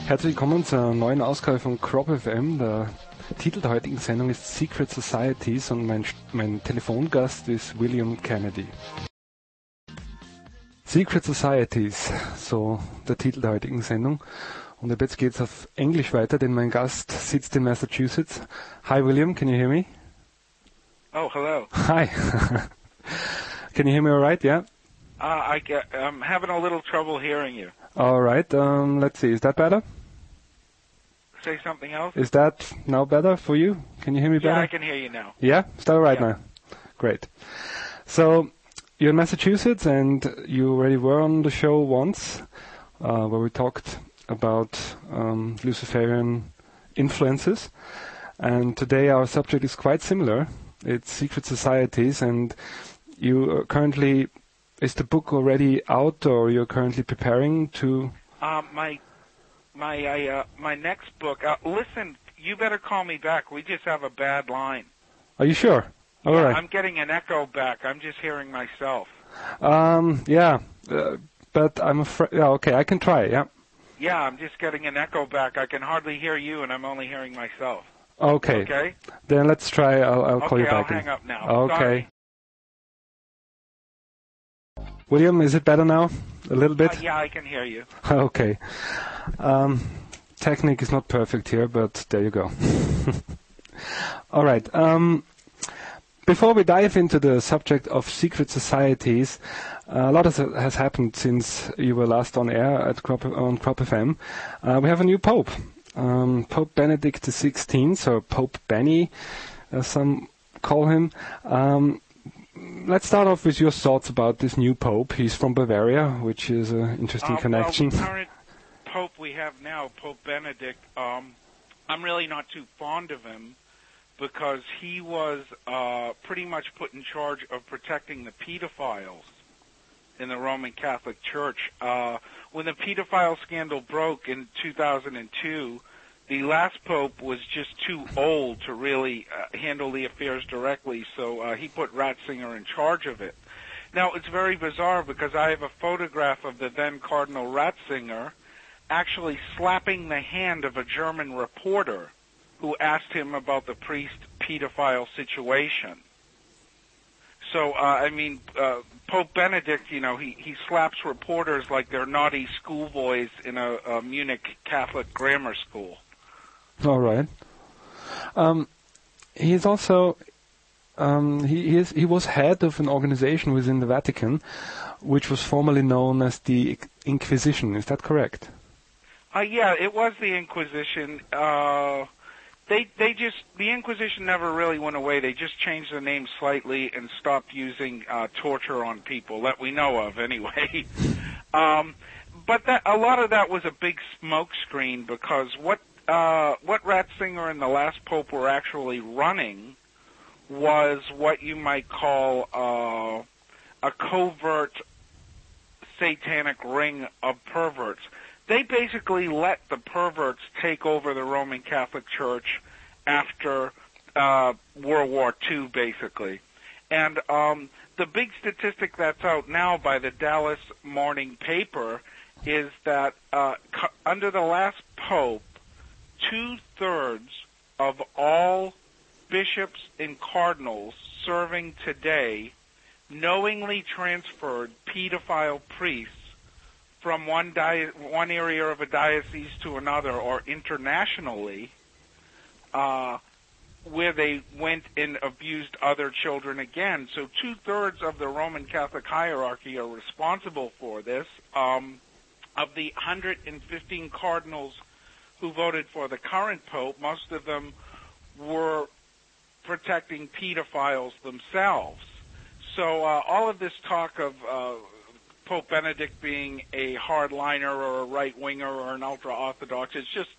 Herzlich willkommen zur neuen Ausgabe von Cropfm. Der Titel der heutigen Sendung ist Secret Societies und mein Telefongast ist William Kennedy. Secret Societies, so der Titel der heutigen Sendung. Und ab jetzt geht's auf Englisch weiter, denn mein Gast sitzt in Massachusetts. Hi William, can you hear me? Oh, hello. Hi. Can you hear me all right? Yeah? I'm having a little trouble hearing you. All right. Let's see. Is that better? Say something else? Is that now better for you? Can you hear me better? Yeah, I can hear you now. Yeah? Is that all right Yeah. now? Great. So, you're in Massachusetts and you already were on the show once where we talked about Luciferian influences. And today our subject is quite similar. It's secret societies, and you currently, is the book already out, or you're currently preparing to? My next book. Listen, you better call me back. We just have a bad line. Are you sure? All right. I'm getting an echo back. I'm just hearing myself. But I'm afraid. Yeah, okay, I can try. Yeah. Yeah, I'm just getting an echo back. I can hardly hear you, and I'm only hearing myself. Okay. Okay. Then let's try. I'll call you back. Okay, I'll hang up now. Okay. Sorry. William, is it better now? A little bit? Yeah, I can hear you. Okay. Technique is not perfect here, but there you go. All right. Before we dive into the subject of secret societies, a lot has happened since you were last on air on Cropfm. We have a new Pope. Pope Benedict XVI, or Pope Benny, as some call him. Let's start off with your thoughts about this new Pope. He's from Bavaria, which is an interesting connection. Well, the current Pope we have now, Pope Benedict, I'm really not too fond of him because he was pretty much put in charge of protecting the pedophiles in the Roman Catholic Church. When the pedophile scandal broke in 2002, the last pope was just too old to really handle the affairs directly, so he put Ratzinger in charge of it. Now, it's very bizarre because I have a photograph of the then Cardinal Ratzinger actually slapping the hand of a German reporter who asked him about the priest-pedophile situation. So, Pope Benedict, he slaps reporters like they're naughty schoolboys in a Munich Catholic grammar school. All right. He's also he was head of an organization within the Vatican, which was formerly known as the Inquisition. Is that correct? Yeah, it was the Inquisition. The Inquisition never really went away. They just changed the name slightly and stopped using torture on people that we know of, anyway. But a lot of that was a big smokescreen because what Ratzinger and the last pope were actually running was what you might call a covert satanic ring of perverts. They basically let the perverts take over the Roman Catholic Church after World War II, basically. And the big statistic that's out now by the Dallas Morning Paper is that under the last pope, 2/3 of all bishops and cardinals serving today knowingly transferred pedophile priests from one area of a diocese to another or internationally, where they went and abused other children again. So 2/3 of the Roman Catholic hierarchy are responsible for this. Of the 115 cardinals who voted for the current pope, most of them were protecting pedophiles themselves. So all of this talk of Pope Benedict being a hardliner or a right-winger or an ultra-Orthodox, it's just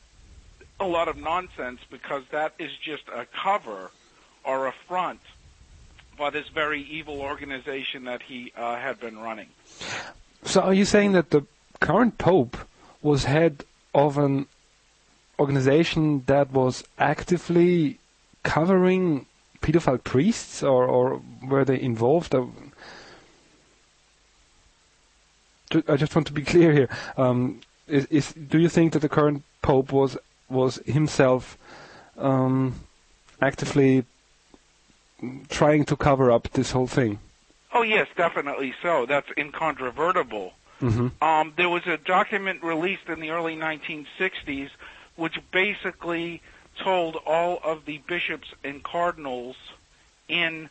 a lot of nonsense because that is just a cover or a front for this very evil organization that he had been running. So are you saying that the current Pope was head of an organization that was actively covering pedophile priests, or were they involved? I just want to be clear here. Do you think that the current Pope was himself actively trying to cover up this whole thing. Oh, yes, definitely so. That's incontrovertible. Mm-hmm. There was a document released in the early 1960s which basically told all of the bishops and cardinals in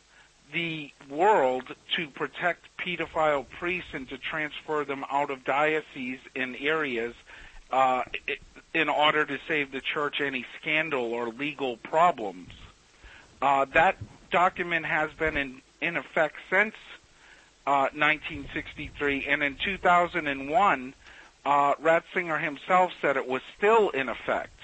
the world to protect pedophile priests and to transfer them out of dioceses in areas in order to save the church any scandal or legal problems. That document has been in effect since 1963, and in 2001, Ratzinger himself said it was still in effect.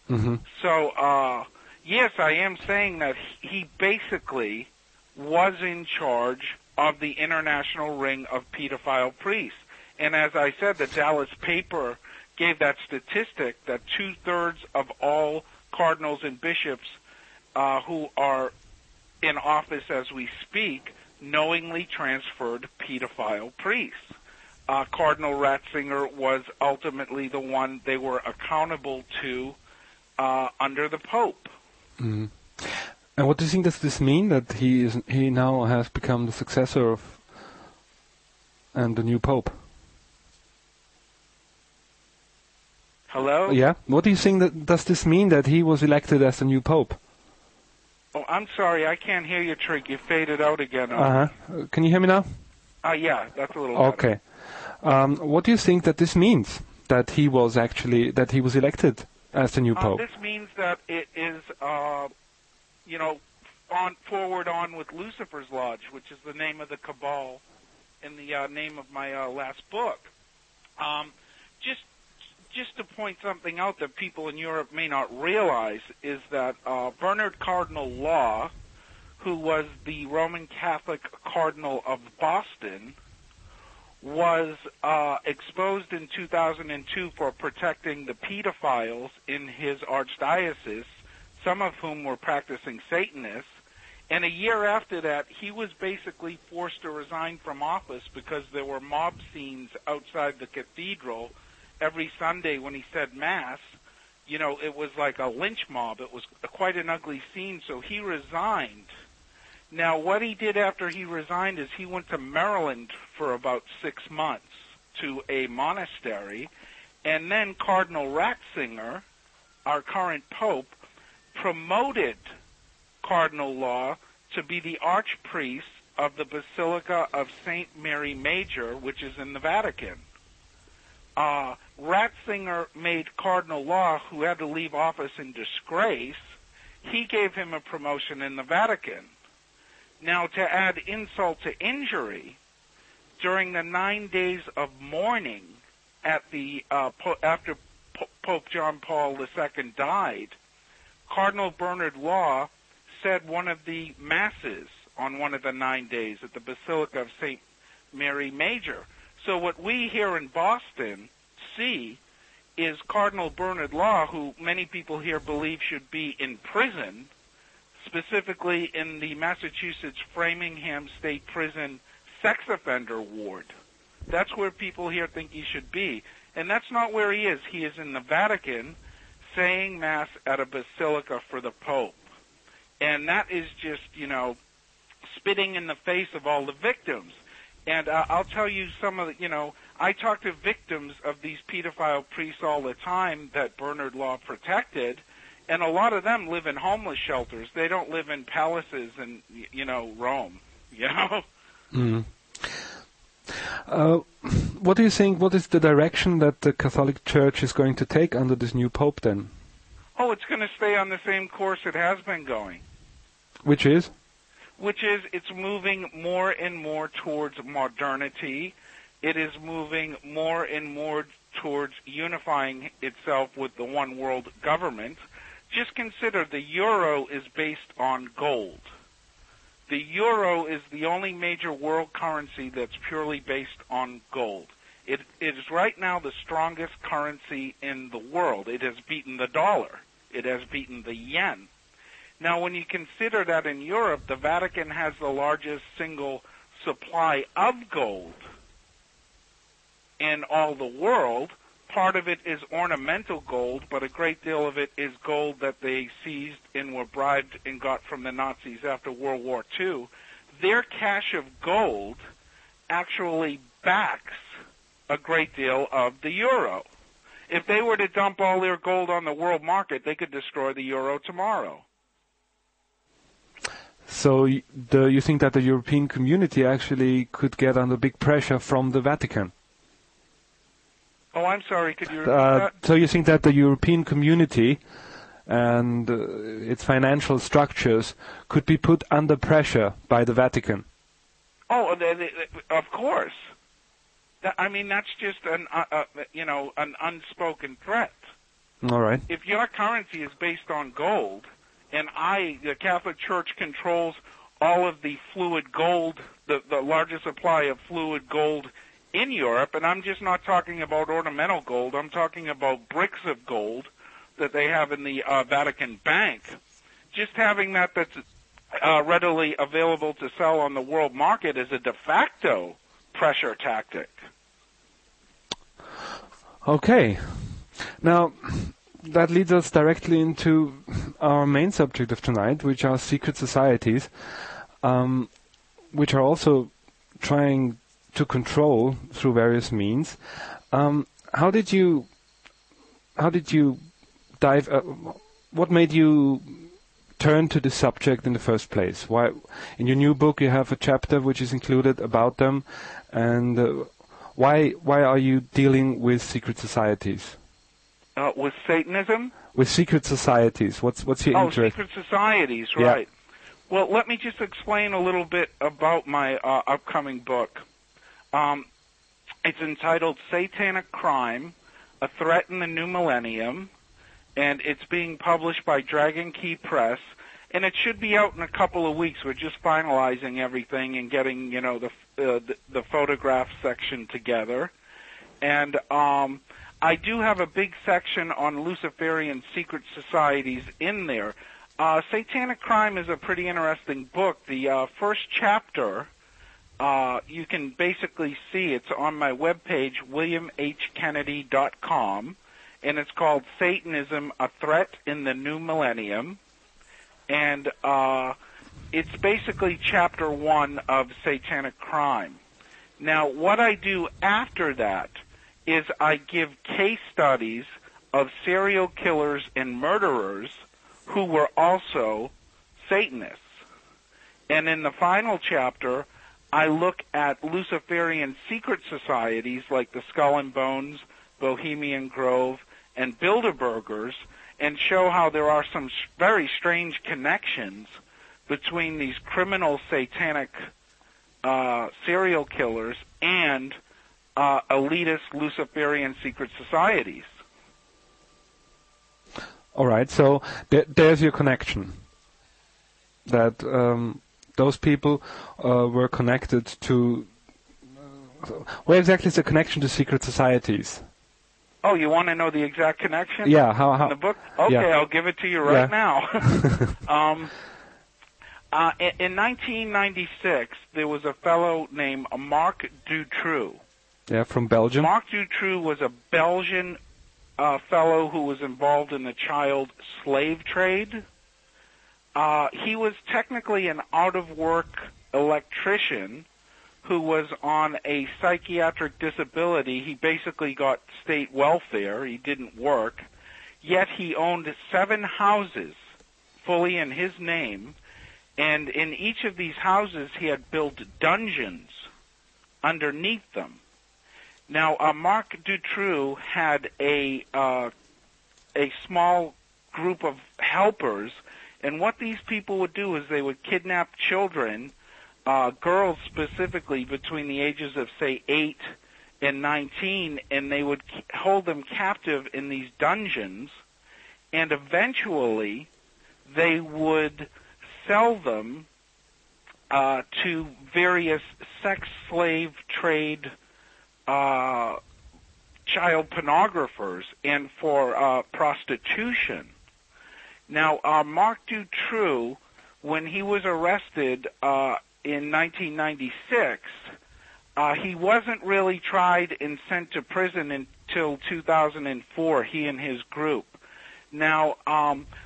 Mm-hmm. So, yes, I am saying that he basically was in charge of the international ring of pedophile priests. And as I said, the Dallas paper gave that statistic that 2/3 of all cardinals and bishops who are in office as we speak knowingly transferred pedophile priests. Cardinal Ratzinger was ultimately the one they were accountable to under the Pope. Mm-hmm. And what do you think does this mean, that he now has become the successor of and the new Pope? Hello? Yeah. What do you think does this mean, that he was elected as the new Pope? Oh, I'm sorry, I can't hear you, Trig. You faded out again. Can you hear me now? Yeah, that's a little better. Okay. What do you think that this means, that he was elected as the new Pope? This means that it is, forward on with Lucifer's Lodge, which is the name of the cabal in the name of my last book. Just to point something out that people in Europe may not realize is that Bernard Cardinal Law, who was the Roman Catholic Cardinal of Boston, was exposed in 2002 for protecting the pedophiles in his archdiocese, some of whom were practicing Satanists. And a year after that, he was basically forced to resign from office because there were mob scenes outside the cathedral every Sunday when he said Mass. You know, it was like a lynch mob. It was quite an ugly scene, so he resigned. Now, what he did after he resigned is he went to Maryland for about 6 months to a monastery, and then Cardinal Ratzinger, our current Pope, promoted Cardinal Law to be the archpriest of the Basilica of St. Mary Major, which is in the Vatican. Ratzinger made Cardinal Law, who had to leave office in disgrace, he gave him a promotion in the Vatican. Now, to add insult to injury, during the 9 days of mourning after Pope John Paul II died, Cardinal Bernard Law said one of the masses on one of the 9 days at the Basilica of St. Mary Major. So what we here in Boston see is Cardinal Bernard Law, who many people here believe should be in prison, specifically in the Massachusetts Framingham State Prison sex offender ward. That's where people here think he should be. And that's not where he is. He is in the Vatican saying Mass at a basilica for the Pope. And that is just, spitting in the face of all the victims. And I'll tell you some of the, I talk to victims of these pedophile priests all the time that Bernard Law protected, and a lot of them live in homeless shelters. They don't live in palaces in, Rome, Mm. What do you think, what is the direction that the Catholic Church is going to take under this new Pope then? Oh, it's going to stay on the same course it has been going. Which is? Which is it's moving more and more towards modernity. It is moving more and more towards unifying itself with the one world government. Just consider the euro is based on gold. The euro is the only major world currency that's purely based on gold. It is right now the strongest currency in the world. It has beaten the dollar. It has beaten the yen. Now, when you consider that in Europe, the Vatican has the largest single supply of gold in all the world, part of it is ornamental gold, but a great deal of it is gold that they seized and were bribed and got from the Nazis after World War II. Their cache of gold actually backs a great deal of the euro. If they were to dump all their gold on the world market, they could destroy the euro tomorrow. So you think that the European community actually could get under big pressure from the Vatican? Oh, I'm sorry, could you repeat that? So you think that the European community and its financial structures could be put under pressure by the Vatican? Oh, of course. I mean, that's just an unspoken threat. All right. If your currency is based on gold, and the Catholic Church controls all of the fluid gold, the largest supply of fluid gold in Europe, and I'm just not talking about ornamental gold, I'm talking about bricks of gold that they have in the Vatican Bank. Just having that's readily available to sell on the world market is a de facto pressure tactic. Okay. Now, that leads us directly into our main subject of tonight, which are secret societies, which are also trying to control through various means. How did you dive? What made you turn to this subject in the first place? Why, in your new book, you have a chapter which is included about them, and why are you dealing with secret societies? With Satanism? With secret societies. What's your interest? Oh, secret societies, right. Yeah. Well, let me just explain a little bit about my upcoming book. It's entitled Satanic Crime, A Threat in the New Millennium, and it's being published by Dragon Key Press, and it should be out in a couple of weeks. We're just finalizing everything and getting, the photograph section together. And I do have a big section on Luciferian secret societies in there. Satanic Crime is a pretty interesting book. The first chapter, you can basically see, it's on my webpage, williamhkennedy.com, and it's called Satanism, A Threat in the New Millennium. And it's basically chapter 1 of Satanic Crime. Now, what I do after that is I give case studies of serial killers and murderers who were also Satanists. And in the final chapter, I look at Luciferian secret societies like the Skull and Bones, Bohemian Grove, and Bilderbergers, and show how there are some very strange connections between these criminal satanic serial killers and elitist Luciferian secret societies. All right, so there's your connection. That those people were connected to... where exactly is the connection to secret societies? Oh, you want to know the exact connection? Yeah, how in the book? Okay, yeah. I'll give it to you right now. In 1996, there was a fellow named Marc Dutroux. Yeah, from Belgium. Marc Dutroux was a Belgian fellow who was involved in the child slave trade. He was technically an out-of-work electrician who was on a psychiatric disability. He basically got state welfare. He didn't work. Yet he owned 7 houses fully in his name. And in each of these houses, he had built dungeons underneath them. Now, Marc Dutroux had a small group of helpers, and what these people would do is they would kidnap children, girls specifically between the ages of, say, 8 and 19, and they would hold them captive in these dungeons, and eventually they would sell them to various sex slave trade child pornographers and for prostitution. Now, Marc Dutroux, when he was arrested in 1996, he wasn't really tried and sent to prison till 2004, he and his group. Now,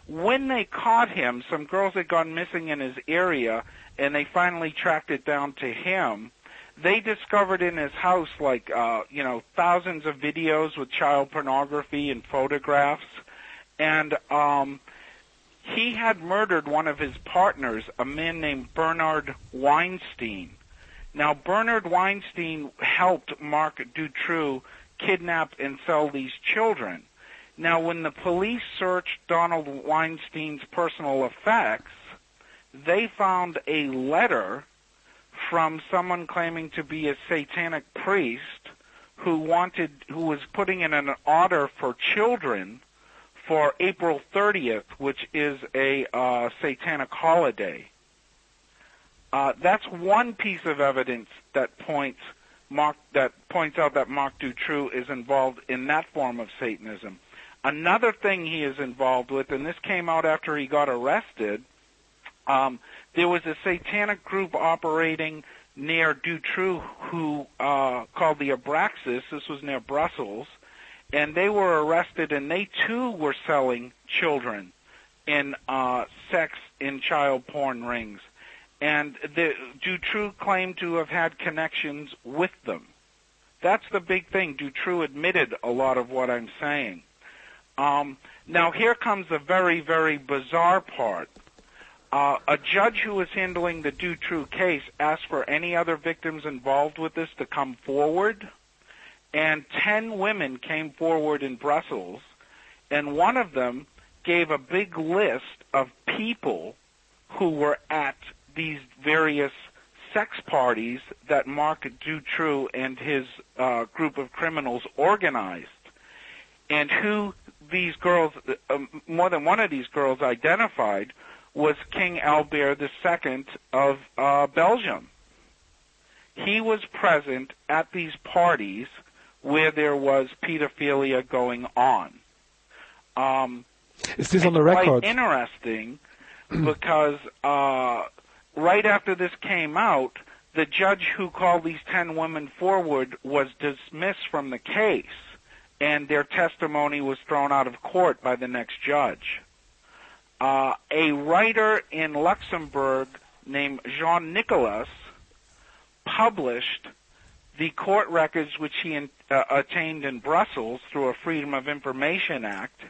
when they caught him, some girls had gone missing in his area, and they finally tracked it down to him. They discovered in his house, like, thousands of videos with child pornography and photographs. And he had murdered one of his partners, a man named Bernard Weinstein. Now, Bernard Weinstein helped Marc Dutroux kidnap and sell these children. Now, when the police searched Donald Weinstein's personal effects, they found a letter from someone claiming to be a satanic priest who was putting in an order for children for April 30th, which is a satanic holiday. That's one piece of evidence that points out that Marc Dutroux is involved in that form of Satanism. Another thing he is involved with, and this came out after he got arrested, there was a satanic group operating near Dutroux who called the Abraxas. This was near Brussels, and they were arrested, and they too were selling children in sex in child porn rings. And Dutroux claimed to have had connections with them. That's the big thing. Dutroux admitted a lot of what I'm saying. Now here comes the very, very bizarre part. A judge who was handling the Dutroux case asked for any other victims involved with this to come forward, and 10 women came forward in Brussels, and one of them gave a big list of people who were at these various sex parties that Marc Dutroux and his group of criminals organized, and who these girls, more than one of these girls identified, was King Albert II of Belgium. He was present at these parties where there was pedophilia going on. Is this on the record? Quite interesting because right after this came out, the judge who called these 10 women forward was dismissed from the case, and their testimony was thrown out of court by the next judge. A writer in Luxembourg named Jean Nicolas published the court records which he attained in Brussels through a Freedom of Information Act,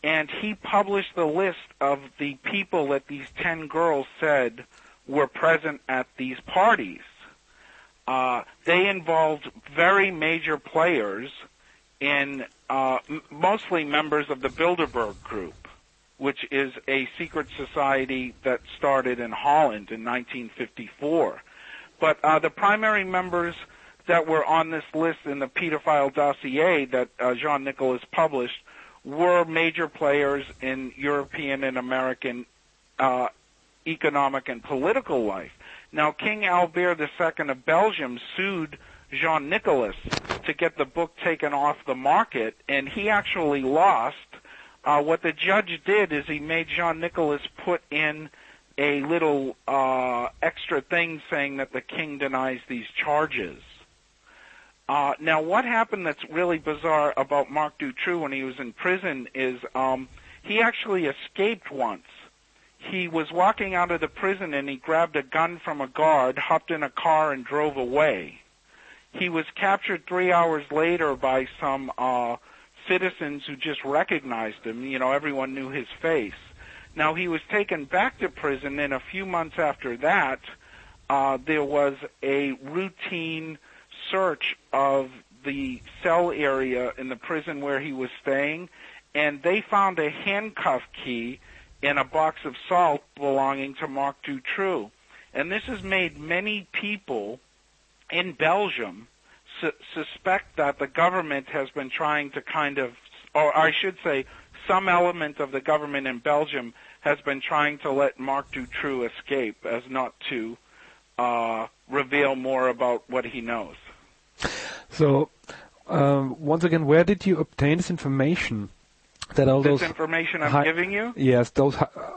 and he published the list of the people that these 10 girls said were present at these parties. They involved very major players in mostly members of the Bilderberg Group, which is a secret society that started in Holland in 1954. But the primary members that were on this list in the pedophile dossier that Jean Nicolas published were major players in European and American economic and political life. Now, King Albert II of Belgium sued Jean Nicolas to get the book taken off the market, and he actually lost. What the judge did is he made Jean Nicolas put in a little extra thing saying that the king denies these charges. Now, what happened that's really bizarre about Marc Dutroux when he was in prison is he actually escaped once. He was walking out of the prison and he grabbed a gun from a guard, hopped in a car, and drove away. He was captured 3 hours later by some citizens who just recognized him. You know, everyone knew his face. Now, he was taken back to prison, and a few months after that, there was a routine search of the cell area in the prison where he was staying, and they found a handcuff key in a box of salt belonging to Marc Dutroux. And this has made many people in Belgium suspect that the government has been trying to kind of, or I should say, some element of the government in Belgium has been trying to let Marc Dutroux escape as not to reveal more about what he knows. So, once again, where did you obtain this information? That all this those information I'm giving you? Yes, those,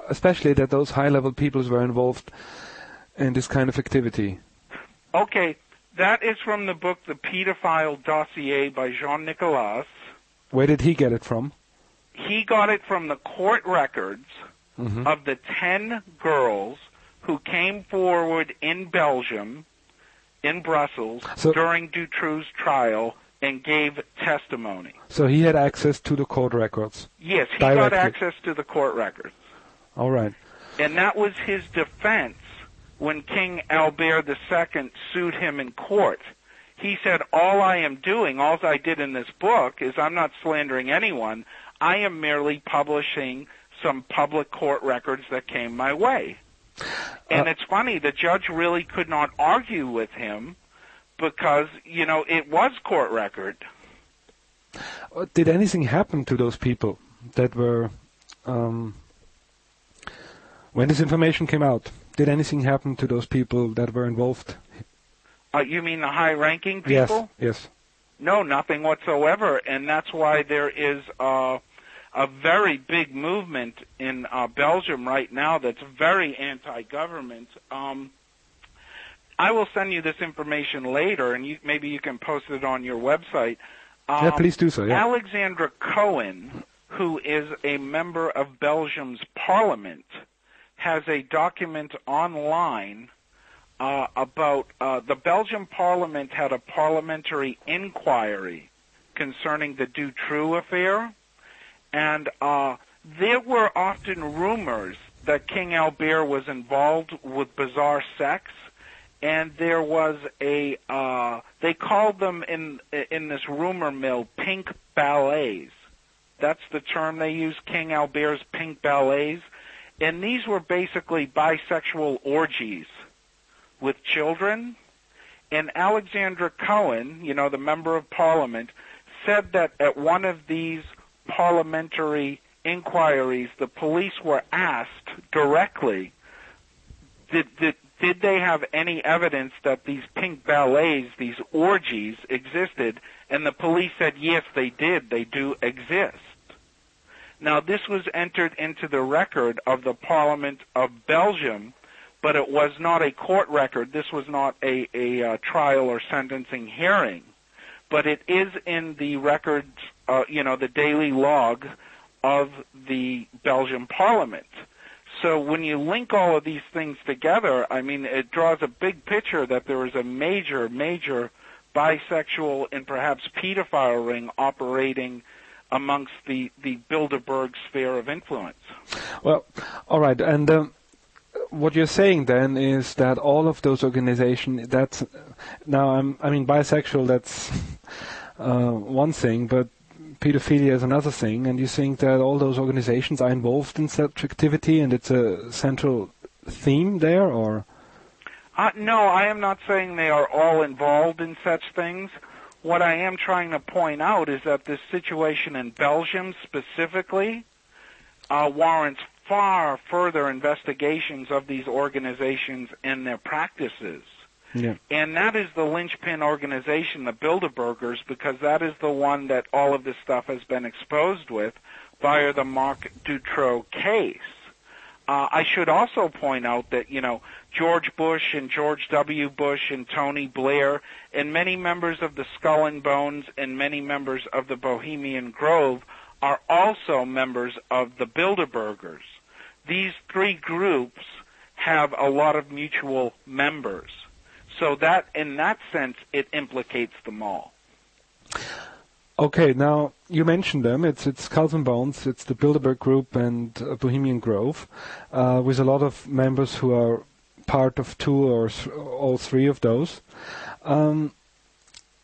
especially that those high-level peoples were involved in this kind of activity. Okay, That is from the book The Pedophile Dossier by Jean Nicolas. Where did he get it from? He got it from the court records of the 10 girls who came forward in Belgium, in Brussels, during Dutroux's trial and gave testimony. So he had access to the court records? Yes, he directly. got access to the court records. All right. And that was his defense when King Albert II sued him in court. He said, all I did in this book is I'm not slandering anyone. I am merely publishing some public court records that came my way. And it's funny, the judge really could not argue with him because, it was court record. Did anything happen to those people that were, when this information came out, did anything happen to those people that were involved? You mean the high-ranking people? Yes. No, nothing whatsoever, and that's why there is a very big movement in Belgium right now that's very anti-government. I will send you this information later, and maybe you can post it on your website. Yeah, please do so, yeah. Alexandra Cohen, who is a member of Belgium's parliament, has a document online about the Belgian parliament had a parliamentary inquiry concerning the Dutroux affair, and there were often rumors that King Albert was involved with bizarre sex, and there was they called them in this rumor mill pink ballets. That's the term they use, King Albert's pink ballets, and these were basically bisexual orgies with children. And Alexandra Cohen, the member of parliament, said that at one of these parliamentary inquiries, the police were asked directly, did they have any evidence that these pink ballets, these orgies, existed? And the police said, yes, they did. They do exist. Now, this was entered into the record of the Parliament of Belgium, but it was not a court record. This was not a trial or sentencing hearing. But it is in the records, the daily log of the Belgian Parliament. So when you link all of these things together, it draws a big picture that there is a major, major bisexual and perhaps pedophile ring operating amongst the Bilderberg sphere of influence. Well, all right. And what you're saying then is that all of those organizations, bisexual, that's one thing, but pedophilia is another thing, and you think that all those organizations are involved in such activity and it's a central theme there, or? No, I am not saying they are all involved in such things. What I am trying to point out is that this situation in Belgium specifically warrants far further investigations of these organizations and their practices. Yeah. And that is the linchpin organization, the Bilderbergers, because that is the one that all of this stuff has been exposed with via the Marc Dutroux case. I should also point out that, George Bush and George W. Bush and Tony Blair and many members of the Skull and Bones and many members of the Bohemian Grove are also members of the Bilderbergers. These three groups have a lot of mutual members. So that, in that sense, it implicates them all. Okay, now you mentioned them. It's Skulls and Bones, it's the Bilderberg Group and Bohemian Grove, with a lot of members who are part of two or all three of those.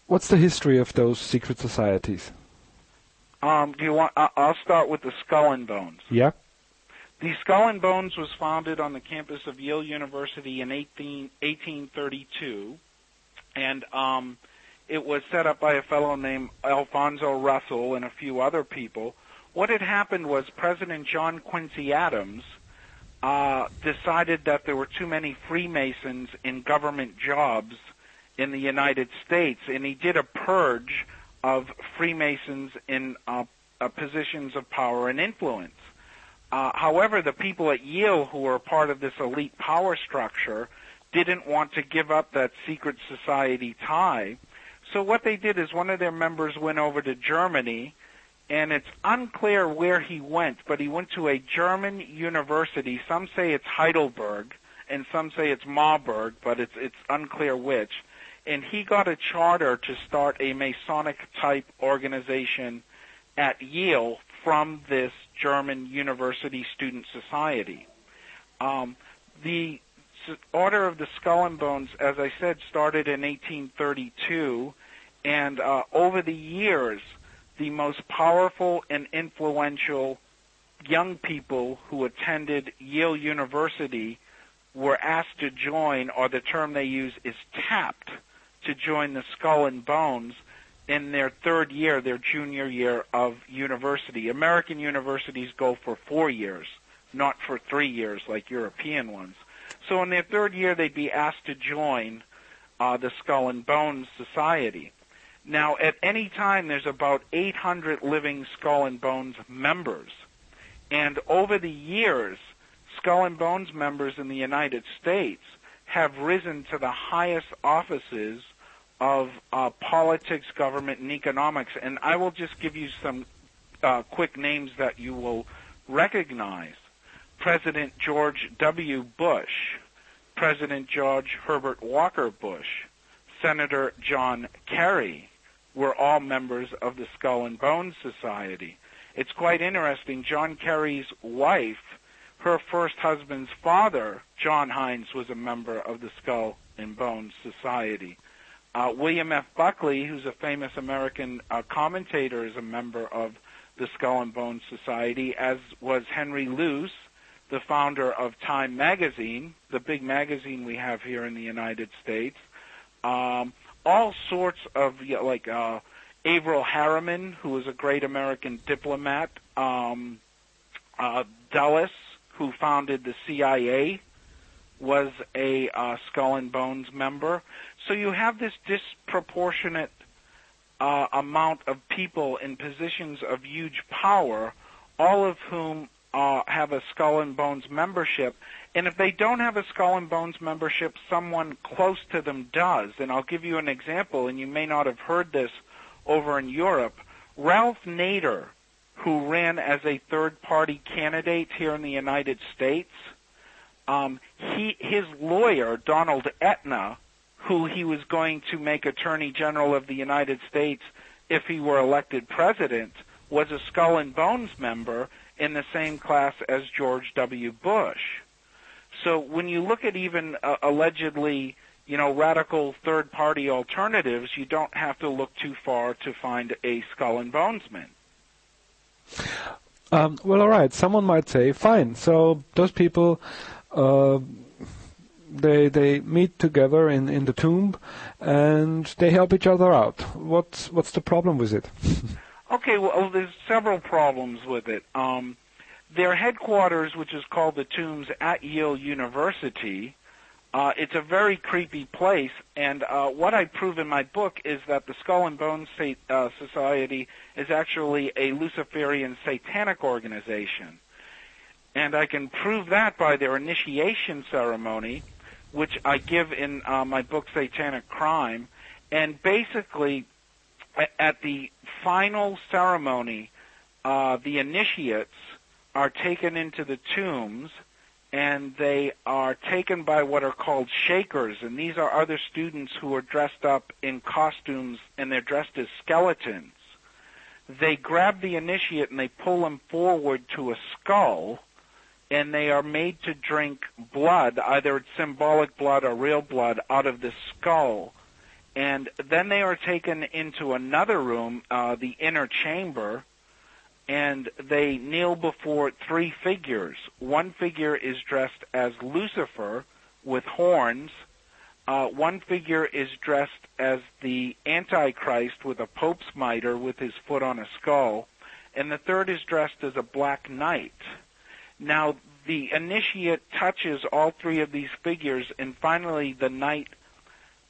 What's the history of those secret societies? Do you want? I'll start with the Skull and Bones. Yeah. The Skull and Bones was founded on the campus of Yale University in 1832, and it was set up by a fellow named Alfonso Russell and a few other people. What had happened was President John Quincy Adams decided that there were too many Freemasons in government jobs in the United States, and he did a purge of Freemasons in positions of power and influence. However, the people at Yale who were part of this elite power structure didn't want to give up that secret society tie. So what they did is one of their members went over to Germany, and it's unclear where he went, but he went to a German university. Some say it's Heidelberg, and some say it's Marburg, but it's unclear which. And he got a charter to start a Masonic-type organization at Yale from this German University Student Society. The Order of the Skull and Bones, as I said, started in 1832, and over the years, the most powerful and influential young people who attended Yale University were asked to join, or the term they use is tapped, to join the Skull and Bones in their third year, their junior year of university. American universities go for 4 years, not for 3 years like European ones. So in their third year, they'd be asked to join the Skull and Bones Society. Now, at any time, there's about 800 living Skull and Bones members. And over the years, Skull and Bones members in the United States have risen to the highest offices of politics, government, and economics. And I will just give you some quick names that you will recognize. President George W. Bush, President George Herbert Walker Bush, Senator John Kerry were all members of the Skull and Bones Society. It's quite interesting. John Kerry's wife, her first husband's father, John Hines, was a member of the Skull and Bones Society. William F. Buckley, who's a famous American commentator, is a member of the Skull and Bones Society, as was Henry Luce, the founder of Time magazine, the big magazine we have here in the United States. All sorts of, like Averell Harriman, who was a great American diplomat, Dulles, who founded the CIA, was a Skull and Bones member. So you have this disproportionate amount of people in positions of huge power, all of whom have a Skull and Bones membership. And if they don't have a Skull and Bones membership, someone close to them does. And I'll give you an example, and you may not have heard this over in Europe. Ralph Nader, who ran as a third-party candidate here in the United States, his lawyer, Donald Etna, who he was going to make Attorney General of the United States if he were elected president, was a Skull and Bones member in the same class as George W. Bush. So when you look at even allegedly, radical third-party alternatives, you don't have to look too far to find a Skull and Bonesman. Well, all right. Someone might say, fine. So those people, they meet together in the tomb, and they help each other out. What's the problem with it? Okay, well, there's several problems with it. Their headquarters, which is called the Tombs at Yale University, it's a very creepy place, and what I prove in my book is that the Skull and Bones Society is actually a Luciferian satanic organization. And I can prove that by their initiation ceremony, which I give in my book, Satanic Crime. And basically, at the final ceremony, the initiates are taken into the tombs, and they are taken by what are called shakers, and these are other students who are dressed up in costumes, and they're dressed as skeletons. They grab the initiate and they pull him forward to a skull, and they are made to drink blood, either it's symbolic blood or real blood, out of the skull. And then they are taken into another room, the inner chamber, and they kneel before three figures. One figure is dressed as Lucifer with horns. One figure is dressed as the Antichrist with a pope's mitre with his foot on a skull. And the third is dressed as a black knight. Now, the initiate touches all three of these figures, and finally the knight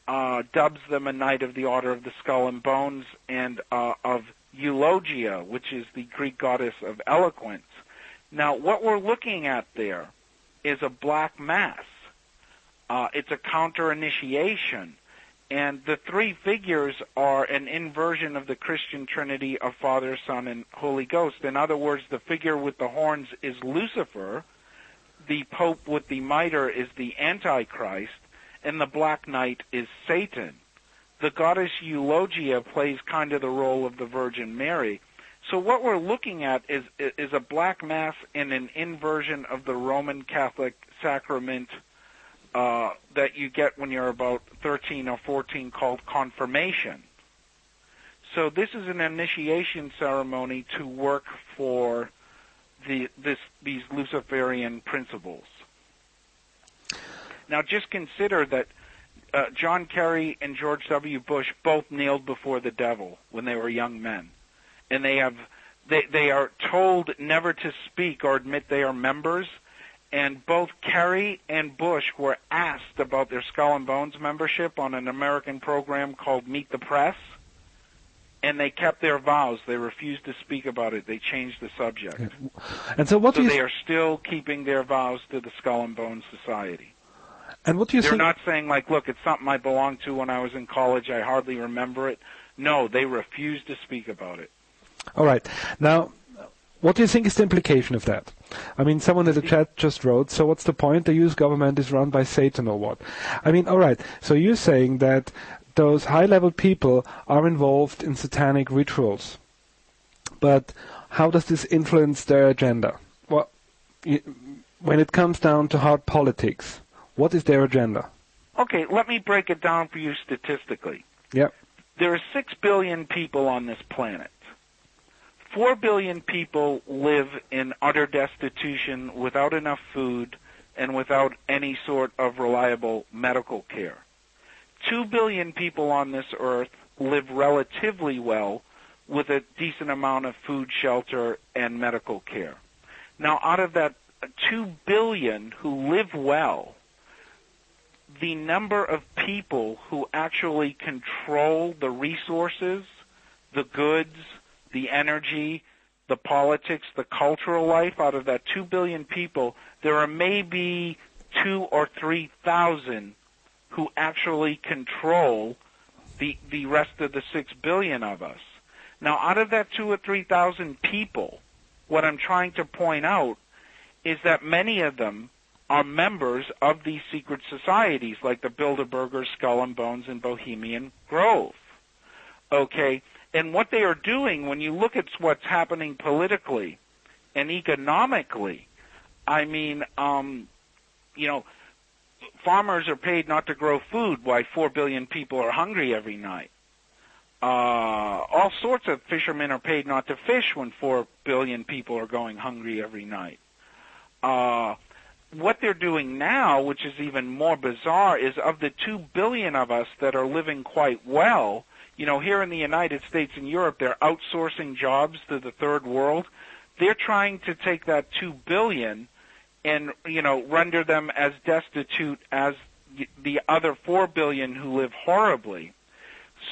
dubs them a Knight of the Order of the Skull and Bones and of Eulogia, which is the Greek goddess of eloquence. Now, what we're looking at there is a black mass. It's a counter-initiation. And the three figures are an inversion of the Christian Trinity of Father, Son, and Holy Ghost. In other words, the figure with the horns is Lucifer, the Pope with the mitre is the Antichrist, and the Black Knight is Satan. The goddess Eulogia plays kind of the role of the Virgin Mary. So what we're looking at is a black mass in an inversion of the Roman Catholic sacrament that you get when you're about 13 or 14 called confirmation. So this is an initiation ceremony to work for these Luciferian principles. Now just consider that John Kerry and George W. Bush both kneeled before the devil when they were young men. And they are told never to speak or admit they are members. And both Kerry and Bush were asked about their Skull and Bones membership on an American program called Meet the Press, and they kept their vows. They refused to speak about it. They changed the subject. And so they are still keeping their vows to the Skull and Bones Society. And what do you think? They're not saying, like, look, it's something I belonged to when I was in college. I hardly remember it. No, they refused to speak about it. All right. Now, what do you think is the implication of that? I mean, someone in the chat just wrote, so what's the point? The U.S. government is run by Satan or what? I mean, all right. So you're saying that those high-level people are involved in satanic rituals. But how does this influence their agenda? Well, when it comes down to hard politics, what is their agenda? Okay, let me break it down for you statistically. Yep. There are 6 billion people on this planet. 4 billion people live in utter destitution without enough food and without any sort of reliable medical care. 2 billion people on this earth live relatively well with a decent amount of food, shelter, and medical care. Now, out of that 2 billion who live well, the number of people who actually control the resources, the goods, the energy, the politics, the cultural life, out of that 2 billion people, there are maybe 2,000 or 3,000 who actually control the rest of the 6 billion of us. Now, out of that 2,000 or 3,000 people, what I'm trying to point out is that many of them are members of these secret societies, like the Bilderbergers, Skull and Bones, and Bohemian Grove. Okay? And what they are doing, when you look at what's happening politically and economically, I mean, farmers are paid not to grow food while 4 billion people are hungry every night. All sorts of fishermen are paid not to fish when 4 billion people are going hungry every night. What they're doing now, which is even more bizarre, is of the 2 billion of us that are living quite well, here in the United States and Europe, they're outsourcing jobs to the third world. They're trying to take that 2 billion and, render them as destitute as the other 4 billion who live horribly.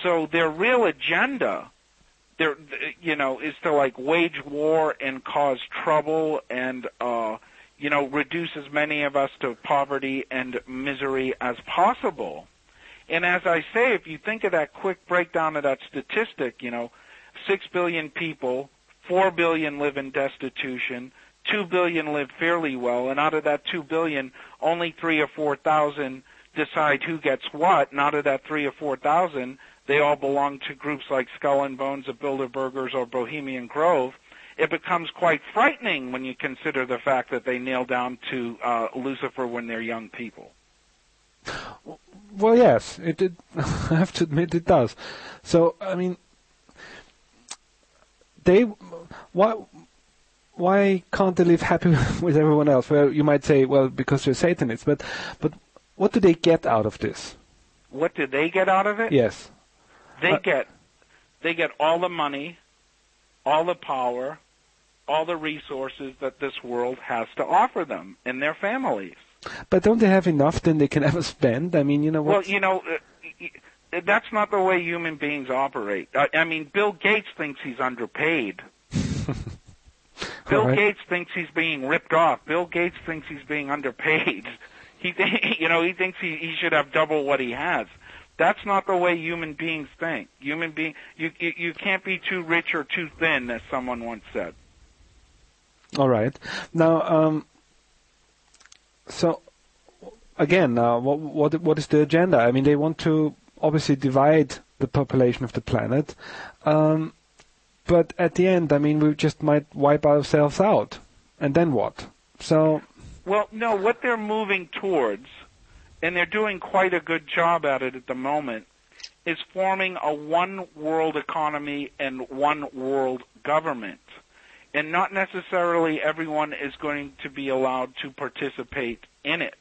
So their real agenda, is to, wage war and cause trouble and, reduce as many of us to poverty and misery as possible. And as I say, if you think of that quick breakdown of that statistic, 6 billion people, 4 billion live in destitution, 2 billion live fairly well, and out of that 2 billion, only 3,000 or 4,000 decide who gets what, and out of that 3,000 or 4,000, they all belong to groups like Skull and Bones, or Bilderbergers, or Bohemian Grove. It becomes quite frightening when you consider the fact that they kneel down to Lucifer when they're young people. Well, yes, it did. I have to admit it does. So, I mean, why can't they live happy with everyone else? Well, you might say, well, because they're Satanists, but what do they get out of this? What do they get out of it? Yes. They get all the money, all the power, all the resources that this world has to offer them and their families. But don't they have enough then they can ever spend? I mean, what? Well, that's not the way human beings operate. I mean, Bill Gates thinks he's underpaid. Bill Gates thinks he's being ripped off. Bill Gates thinks he's being underpaid. He thinks he should have double what he has. That's not the way human beings think. You can't be too rich or too thin, as someone once said. All right. Now, so again, what is the agenda? I mean, they want to obviously divide the population of the planet, but at the end, I mean, we just might wipe ourselves out, and then what? So, well, no, what they're moving towards, and they're doing quite a good job at it at the moment, is forming a one-world economy and one-world government. And not necessarily everyone is going to be allowed to participate in it.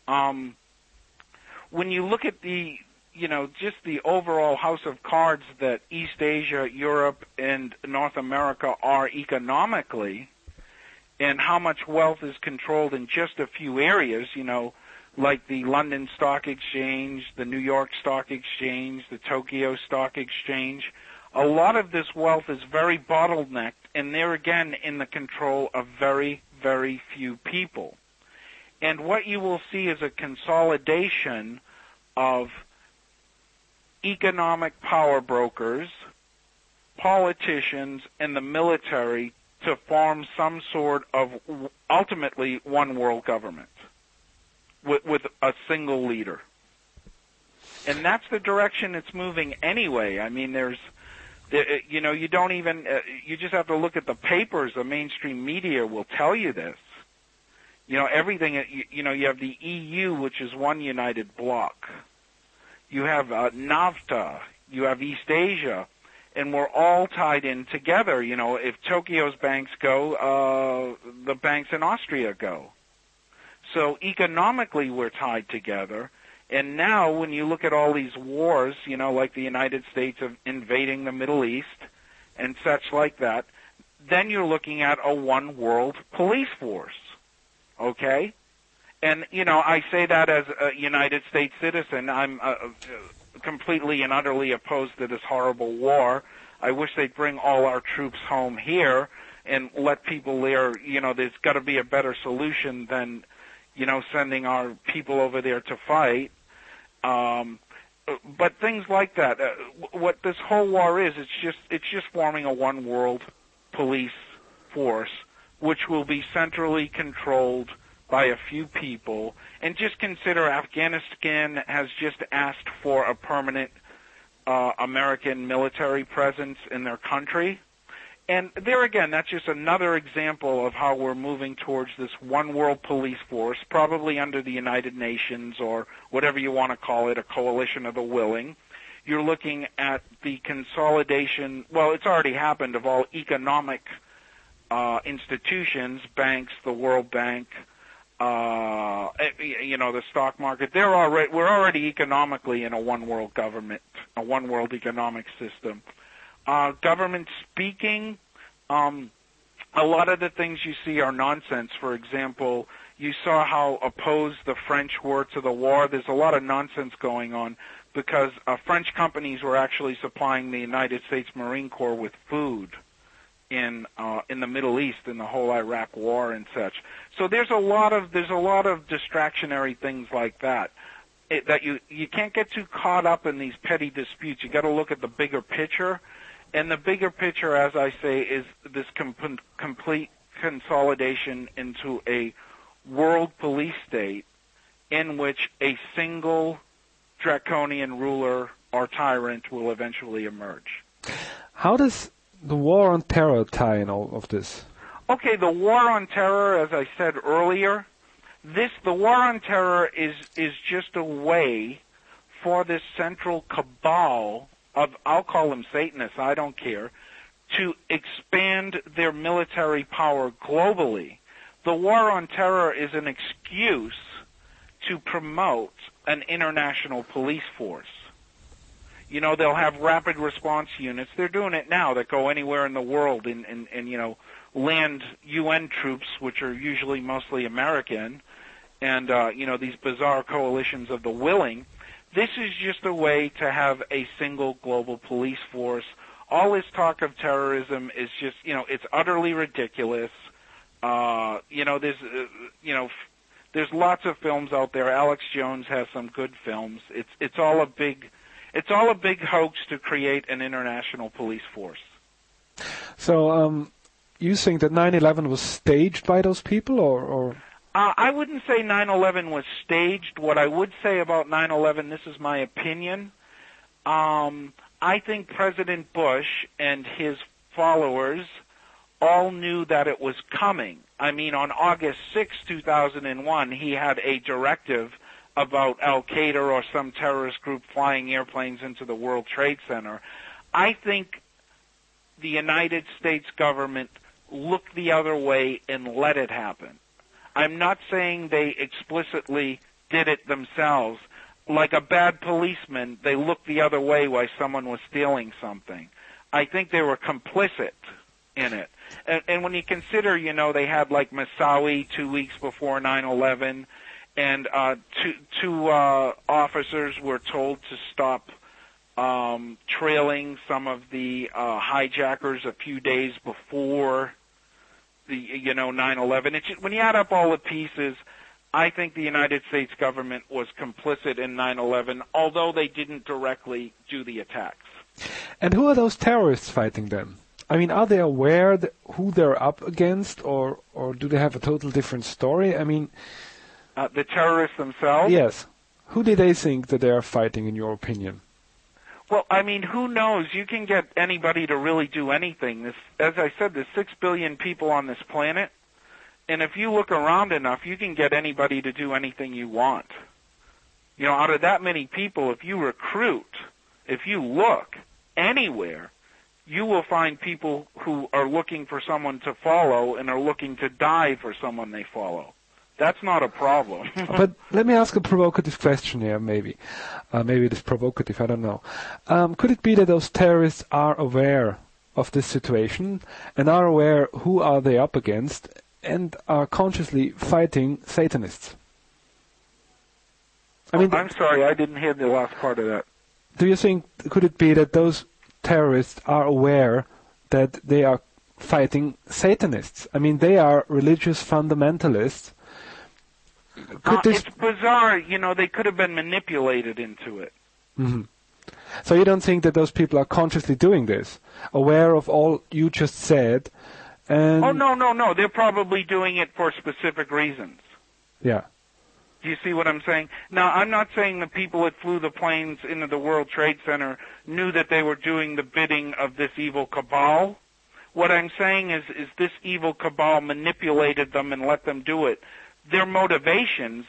When you look at just the overall house of cards that East Asia, Europe, and North America are economically, and how much wealth is controlled in just a few areas, like the London Stock Exchange, the New York Stock Exchange, the Tokyo Stock Exchange, a lot of this wealth is very bottlenecked, and they're again in the control of very, very few people. And what you will see is a consolidation of economic power brokers, politicians, and the military to form some sort of ultimately one world government with a single leader. And that's the direction it's moving anyway. I mean, you don't even, you just have to look at the papers. The mainstream media will tell you this. Everything, you have the EU, which is one united bloc. You have NAFTA. You have East Asia. And we're all tied in together. If Tokyo's banks go, the banks in Austria go. So economically, we're tied together. And now when you look at all these wars, like the United States of invading the Middle East and such like that, then you're looking at a one-world police force, okay? And, I say that as a United States citizen. I'm completely and utterly opposed to this horrible war. I wish they'd bring all our troops home here and let people there, there's got to be a better solution than, sending our people over there to fight. But things like that. What this whole war is, it's just forming a one world police force, which will be centrally controlled by a few people. And just consider Afghanistan has just asked for a permanent American military presence in their country. And there again, that's just another example of how we're moving towards this one world police force, probably under the United Nations or whatever you want to call it, a coalition of the willing. You're looking at the consolidation, well, it's already happened, of all economic institutions, banks, the World Bank, the stock market. We're already economically in a one world government, a one world economic system. Government speaking, a lot of the things you see are nonsense. For example, you saw how opposed the French were to the war. There's a lot of nonsense going on because French companies were actually supplying the United States Marine Corps with food in the Middle East in the whole Iraq war and such. So there's a lot of distractionary things like that. That you can't get too caught up in these petty disputes. You got to look at the bigger picture. And the bigger picture, as I say, is this complete consolidation into a world police state in which a single draconian ruler or tyrant will eventually emerge. How does the war on terror tie in all of this? Okay, the war on terror, as I said earlier, the war on terror is just a way for this central cabal of, I'll call them Satanists, I don't care, to expand their military power globally. The war on terror is an excuse to promote an international police force. They'll have rapid response units. They're doing it now that go anywhere in the world and land UN troops, which are usually mostly American, and, these bizarre coalitions of the willing. This is just a way to have a single global police force. All this talk of terrorism is just, it's utterly ridiculous. There's lots of films out there. Alex Jones has some good films. It's all a big hoax to create an international police force. So, you think that 9/11 was staged by those people, or? I wouldn't say 9/11 was staged. What I would say about 9/11, this is my opinion, I think President Bush and his followers all knew that it was coming. I mean, on August 6, 2001, he had a directive about Al-Qaeda or some terrorist group flying airplanes into the World Trade Center. I think the United States government looked the other way and let it happen. I'm not saying they explicitly did it themselves. Like a bad policeman, they looked the other way while someone was stealing something. I think they were complicit in it. And when you consider, they had like Moussaoui 2 weeks before 9/11, and two officers were told to stop trailing some of the hijackers a few days before the 9/11. When you add up all the pieces, I think the United States government was complicit in 9/11, although they didn't directly do the attacks. And who are those terrorists fighting them? I mean, are they aware who they're up against, or do they have a total different story? I mean, the terrorists themselves? Yes. Who do they think that they are fighting, in your opinion? Well, I mean, who knows? You can get anybody to really do anything. As I said, there's 6 billion people on this planet, and if you look around enough, you can get anybody to do anything you want. Out of that many people, if you recruit, if you look anywhere, you will find people who are looking for someone to follow and are looking to die for someone they follow. That's not a problem. But let me ask a provocative question here, maybe. Maybe it is provocative, I don't know. Could it be that those terrorists are aware of this situation and are aware who are they up against and are consciously fighting Satanists? I'm sorry, I didn't hear the last part of that. Do you think, could it be that those terrorists are aware that they are fighting Satanists? I mean, they are religious fundamentalists. It's bizarre. They could have been manipulated into it. Mm-hmm. So you don't think that those people are consciously doing this, aware of all you just said? And Oh, no. They're probably doing it for specific reasons. Yeah. Do you see what I'm saying? Now, I'm not saying the people that flew the planes into the World Trade Center knew that they were doing the bidding of this evil cabal. What I'm saying is this evil cabal manipulated them and let them do it. Their motivations,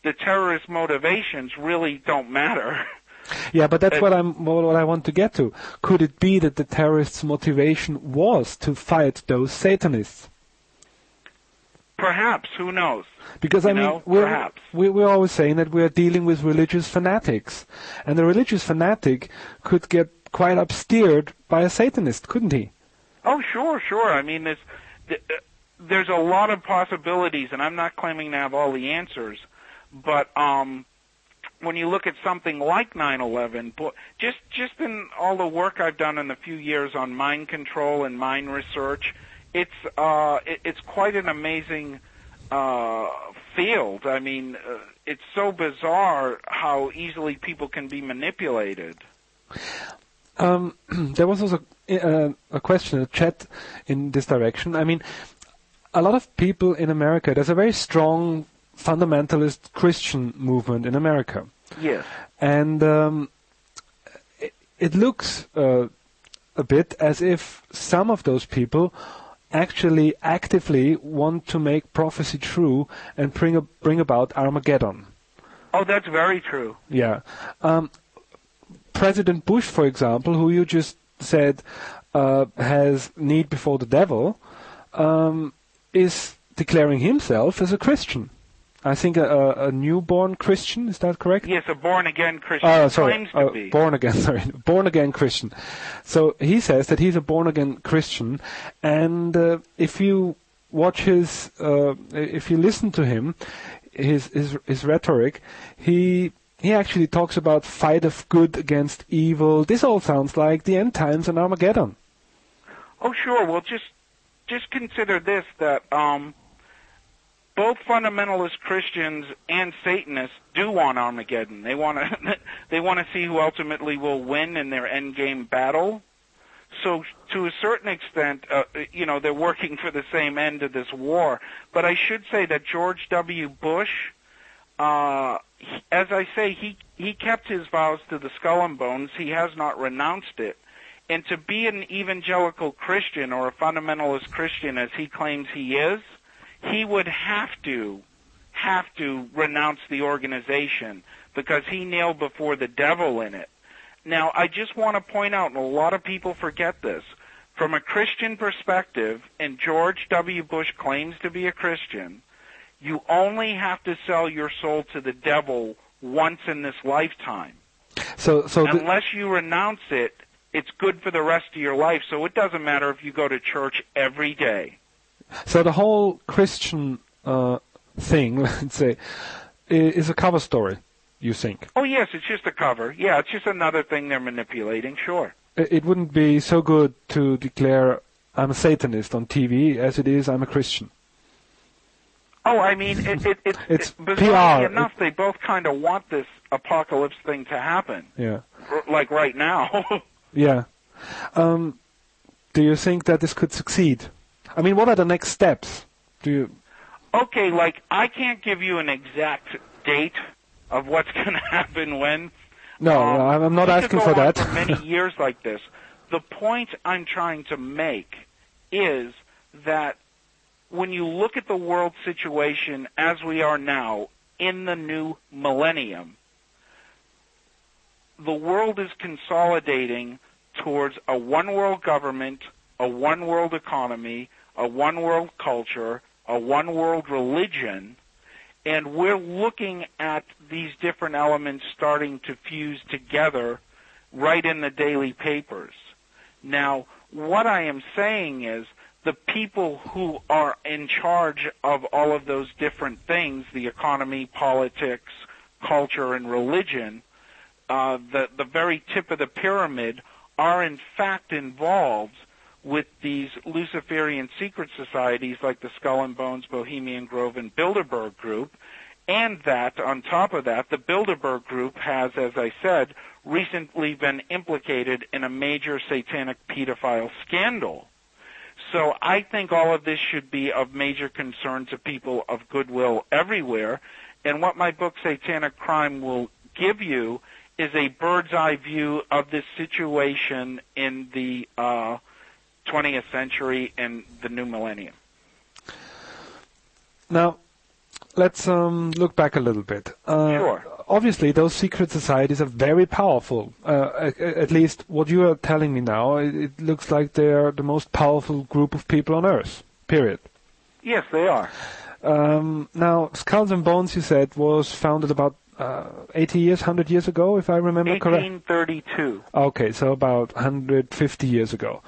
the terrorist motivations, really don't matter. Yeah, but that's what I want to get to. Could it be that the terrorists' motivation was to fight those Satanists? Perhaps. Who knows? Because we're always saying that we're dealing with religious fanatics, and the religious fanatic could get quite upsteered by a Satanist, couldn't he? Oh, sure. I mean, there's a lot of possibilities, and I'm not claiming to have all the answers, but when you look at something like 9/11, just in all the work I've done in a few years on mind control and mind research, it's quite an amazing field. I mean, it's so bizarre how easily people can be manipulated. There was also a question, a chat in this direction. I mean, a lot of people in America, there's a very strong fundamentalist Christian movement in America. Yes. And it looks a bit as if some of those people actually actively want to make prophecy true and bring about Armageddon. Oh, that's very true. Yeah. President Bush, for example, who you just said has need before the devil, is declaring himself as a Christian. I think a newborn Christian, is that correct? Yes, a born-again Christian. Claims to be. Born-again Christian. So he says that he's a born-again Christian, and if you watch if you listen to him, his rhetoric, he actually talks about fight of good against evil. This all sounds like the end times and Armageddon. Oh, sure. Well, just consider this, that both fundamentalist Christians and Satanists do want Armageddon. They want to they want to see who ultimately will win in their endgame battle. So to a certain extent, they're working for the same end of this war. But I should say that George W. Bush, as I say, he kept his vows to the Skull and Bones. He has not renounced it. And to be an evangelical Christian or a fundamentalist Christian, as he claims he is, he would have to renounce the organization because he kneeled before the devil in it. Now, I just want to point out, and a lot of people forget this, from a Christian perspective, and George W. Bush claims to be a Christian, you only have to sell your soul to the devil once in this lifetime. So unless you renounce it, it's good for the rest of your life, so it doesn't matter if you go to church every day. So the whole Christian thing, let's say, is a cover story, you think? Oh, yes, it's just a cover. Yeah, it's just another thing they're manipulating, sure. It wouldn't be so good to declare I'm a Satanist on TV as it is I'm a Christian. Oh, I mean, it's bizarrely enough, they both kind of want this apocalypse thing to happen. Yeah. Like right now. Yeah. Do you think that this could succeed? I mean, what are the next steps? Okay, I can't give you an exact date of what's going to happen when. No, I'm not asking for that. For many years like this. The point I'm trying to make is that when you look at the world situation as we are now in the new millennium, the world is consolidating towards a one-world government, a one-world economy, a one-world culture, a one-world religion, and we're looking at these different elements starting to fuse together right in the daily papers. Now, what I am saying is the people who are in charge of all of those different things, the economy, politics, culture, and religion, the very tip of the pyramid, are in fact involved with these Luciferian secret societies like the Skull and Bones, Bohemian Grove, and Bilderberg Group, and that, on top of that, the Bilderberg Group has, as I said, recently been implicated in a major satanic pedophile scandal. So I think all of this should be of major concern to people of goodwill everywhere, and what my book, Satanic Crime, will give you is a bird's-eye view of this situation in the 20th century and the new millennium. Now, let's look back a little bit. Sure. Obviously, those secret societies are very powerful. At least what you are telling me now, it looks like they are the most powerful group of people on Earth, period. Yes, they are. Now, Skulls and Bones, you said, was founded about 80 years, 100 years ago, if I remember correctly? 1832. Okay, so about 150 years ago.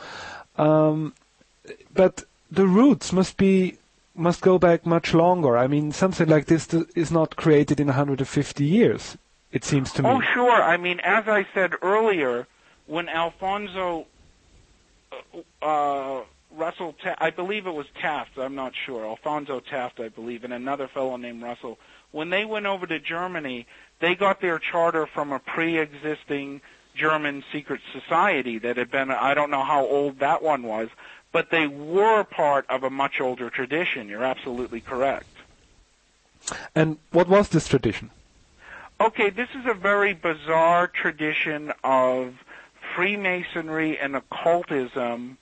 But the roots must go back much longer. I mean, something like this is not created in 150 years, it seems to me. Oh, sure. I mean, as I said earlier, when Alfonso Russell, I believe it was Taft, I'm not sure, Alfonso Taft, I believe, and another fellow named Russell, when they went over to Germany, they got their charter from a pre-existing German secret society that had been, I don't know how old that one was, but they were part of a much older tradition. You're absolutely correct. And what was this tradition? Okay, this is a very bizarre tradition of Freemasonry and occultism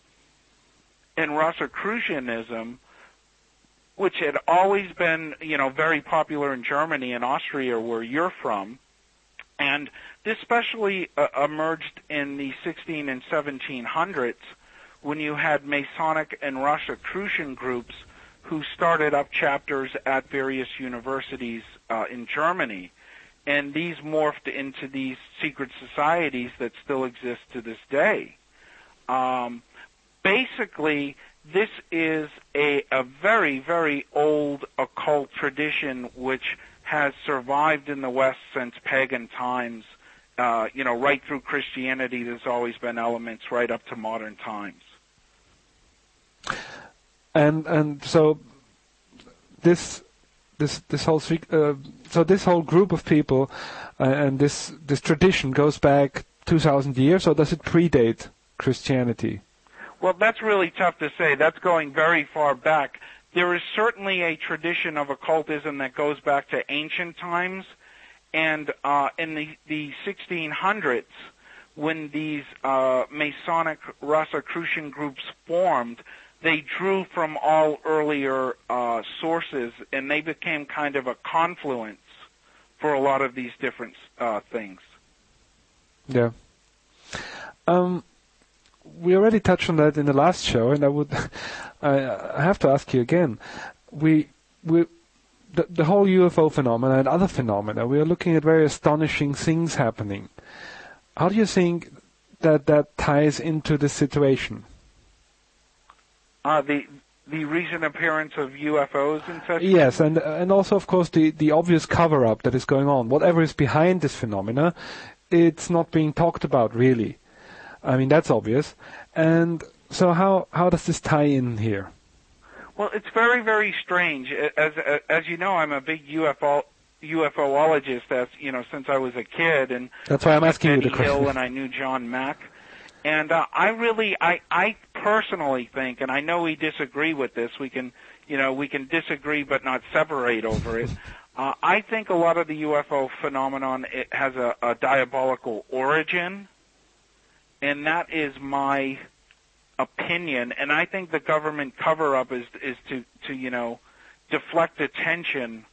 and Rosicrucianism, which had always been, very popular in Germany and Austria, where you're from. And this especially emerged in the 16 and 1700s when you had Masonic and Rosicrucian groups who started up chapters at various universities in Germany. And these morphed into these secret societies that still exist to this day. Basically, this is a very, very old occult tradition which has survived in the West since pagan times. Right through Christianity, there's always been elements right up to modern times. And so this this whole so this whole group of people and this tradition goes back 2,000 years, or does it predate Christianity? Well, that's really tough to say. That's going very far back. There is certainly a tradition of occultism that goes back to ancient times, and in the 1600s, when these Masonic Rosicrucian groups formed, they drew from all earlier sources, and they became kind of a confluence for a lot of these different things. Yeah. We already touched on that in the last show, and I have to ask you again. The whole UFO phenomena and other phenomena, we are looking at very astonishing things happening. How do you think that ties into the situation? The recent appearance of UFOs and such? Yes, and also, of course, the obvious cover-up that is going on. Whatever is behind this phenomena, it's not being talked about, really. I mean, that's obvious. And so how does this tie in here? Well, it's very, very strange. As you know, I'm a big UFOologist, since I was a kid. And that's why I'm asking you the question. Hill, and I knew John Mack. And I personally think, and I know we disagree with this, we can disagree but not separate over it. I think a lot of the UFO phenomenon, it has a diabolical origin, and that is my opinion. And I think the government cover-up is to deflect attention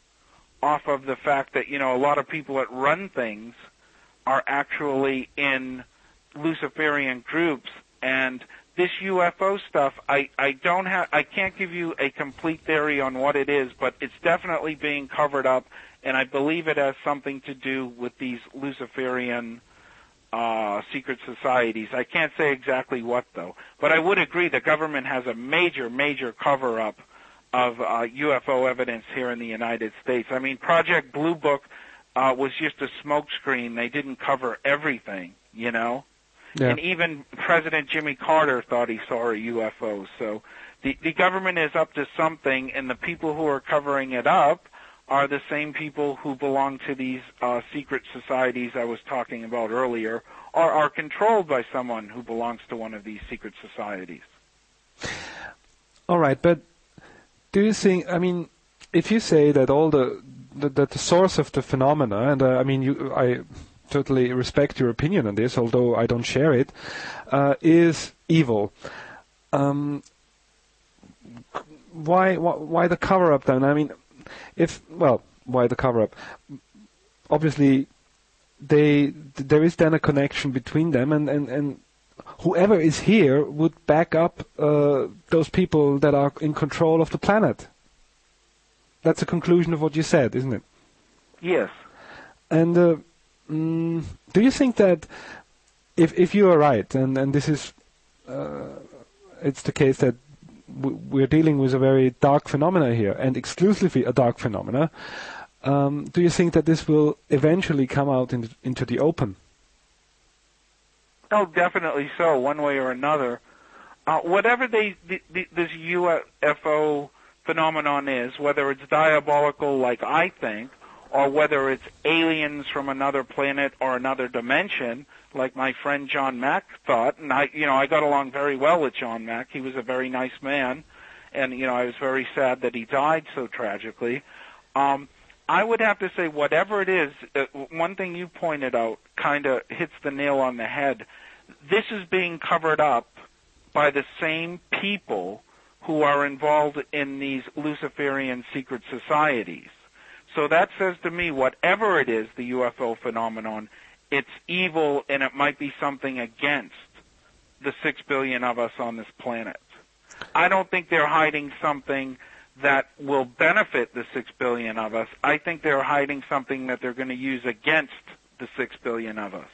off of the fact that, a lot of people that run things are actually in Luciferian groups. And this UFO stuff, I can't give you a complete theory on what it is, but it's definitely being covered up, and I believe it has something to do with these Luciferian secret societies. I can't say exactly what, though, but I would agree the government has a major, major cover-up of UFO evidence here in the United States. I mean, Project Blue Book was just a smokescreen. They didn't cover everything, Yeah. And even President Jimmy Carter thought he saw a UFO. So the government is up to something, and the people who are covering it up are the same people who belong to these secret societies I was talking about earlier, or are controlled by someone who belongs to one of these secret societies. All right, but do you think, if you say that all that the source of the phenomena, and I totally respect your opinion on this, although I don't share it, is evil. Why the cover-up then? Why the cover-up? Obviously, there is then a connection between them, and whoever is here would back up those people that are in control of the planet. That's a conclusion of what you said, isn't it? Yes. And do you think that if you are right, and this is it's the case that we're dealing with a very dark phenomena here, and exclusively a dark phenomena, do you think that this will eventually come out into the open? Oh, definitely so, one way or another. Whatever this UFO phenomenon is, whether it's diabolical like I think, or whether it's aliens from another planet or another dimension, like my friend John Mack thought, and I got along very well with John Mack. He was a very nice man, and I was very sad that he died so tragically. I would have to say, whatever it is, one thing you pointed out kind of hits the nail on the head. This is being covered up by the same people who are involved in these Luciferian secret societies. So that says to me, whatever it is, the UFO phenomenon, it's evil, and it might be something against the 6 billion of us on this planet. I don't think they're hiding something that will benefit the 6 billion of us. I think they're hiding something that they're going to use against the 6 billion of us.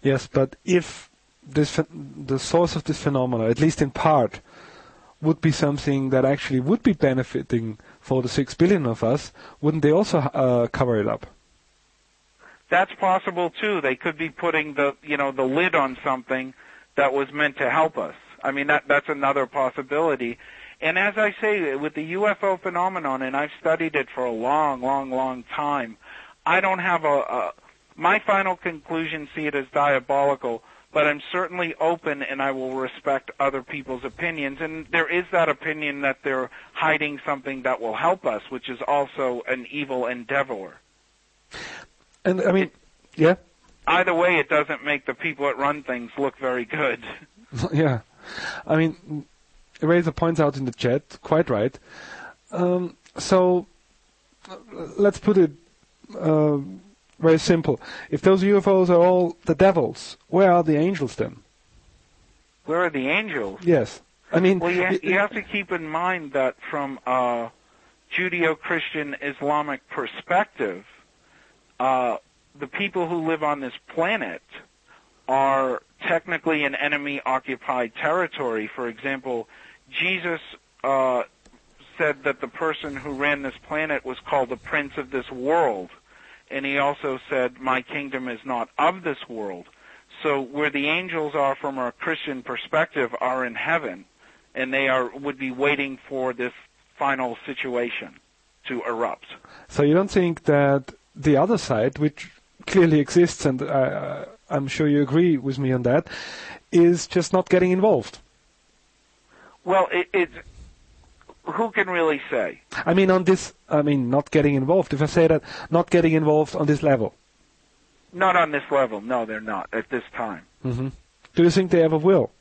Yes, but if the source of this phenomenon, at least in part, would be something that actually would be benefiting for the 6 billion of us, wouldn't they also cover it up? That's possible too. They could be putting the lid on something that was meant to help us. I mean, that's another possibility. And as I say, with the UFO phenomenon, and I've studied it for a long, long, long time, I don't have my final conclusion, see it as diabolical, but I'm certainly open and I will respect other people's opinions. And there is that opinion that they're hiding something that will help us, which is also an evil endeavor. And, I mean, yeah? Either way, it doesn't make the people that run things look very good. Yeah. I mean, Eraser points out in the chat, quite right. So, let's put it very simple. If those UFOs are all the devils, where are the angels then? Where are the angels? Yes. I mean... Well, you have to keep in mind that from a Judeo-Christian Islamic perspective, the people who live on this planet are technically an enemy-occupied territory. For example, Jesus said that the person who ran this planet was called the prince of this world. And he also said, my kingdom is not of this world. So where the angels are from a Christian perspective are in heaven, and they would be waiting for this final situation to erupt. So you don't think that the other side, which clearly exists, and I'm sure you agree with me on that, is just not getting involved? Well, who can really say? I mean, not getting involved. If I say that, not getting involved on this level. Not on this level. No, they're not at this time. Mm-hmm. Do you think they ever will?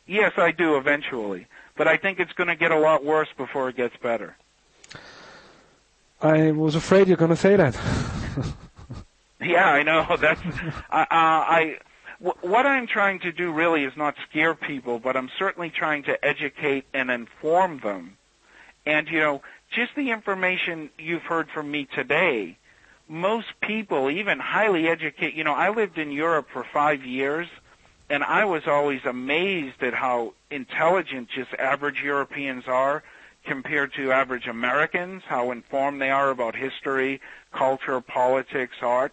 Yes, I do eventually. But I think it's going to get a lot worse before it gets better. I was afraid you're going to say that. Yeah, I know. That's what I'm trying to do really is not scare people, but I'm certainly trying to educate and inform them. And, just the information you've heard from me today, most people, even highly educated, I lived in Europe for 5 years, and I was always amazed at how intelligent just average Europeans are compared to average Americans, how informed they are about history, culture, politics, art.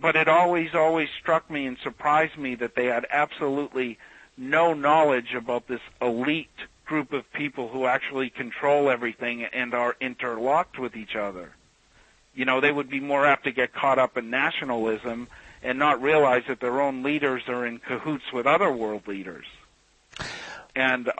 But it always struck me and surprised me that they had absolutely no knowledge about this elite group of people who actually control everything and are interlocked with each other. They would be more apt to get caught up in nationalism and not realize that their own leaders are in cahoots with other world leaders. And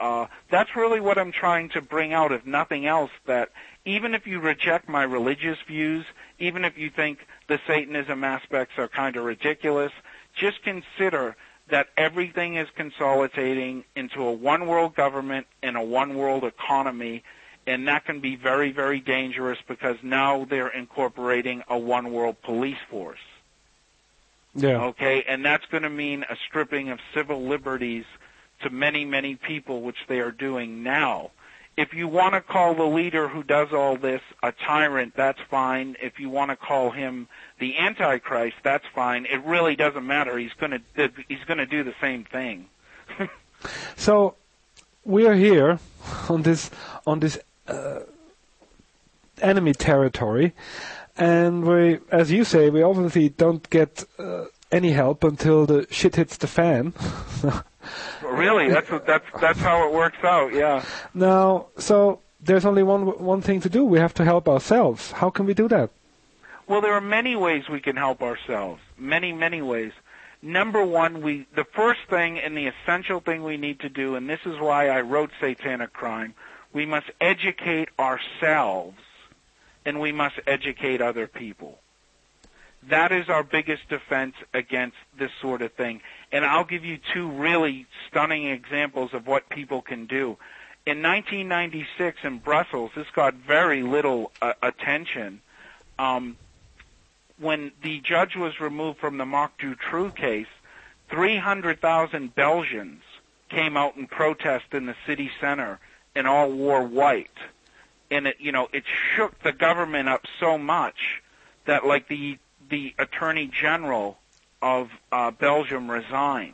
that's really what I'm trying to bring out, if nothing else, that even if you reject my religious views, even if you think the Satanism aspects are kind of ridiculous, just consider that everything is consolidating into a one-world government and a one-world economy, and that can be very, very dangerous because now they're incorporating a one-world police force. Yeah. Okay, and that's going to mean a stripping of civil liberties to many, many people, which they are doing now. If you want to call the leader who does all this a tyrant, that's fine. If you want to call him the Antichrist, that's fine. It really doesn't matter. He's going to do the same thing. So we are here on this enemy territory, and we, as you say, we obviously don't get any help until the shit hits the fan. Really, that's how it works out. Yeah. Now, so there's only one thing to do. We have to help ourselves. How can we do that? Well, there are many ways we can help ourselves. Many, many ways. Number one, the first thing and the essential thing we need to do, and this is why I wrote Satanic Crime, we must educate ourselves, and we must educate other people. That is our biggest defense against this sort of thing. And I'll give you two really stunning examples of what people can do. In 1996 in Brussels, this got very little attention. When the judge was removed from the Marc Dutroux case, 300,000 Belgians came out and protested in the city center and all wore white. And it shook the government up so much that the Attorney General of Belgium resigned.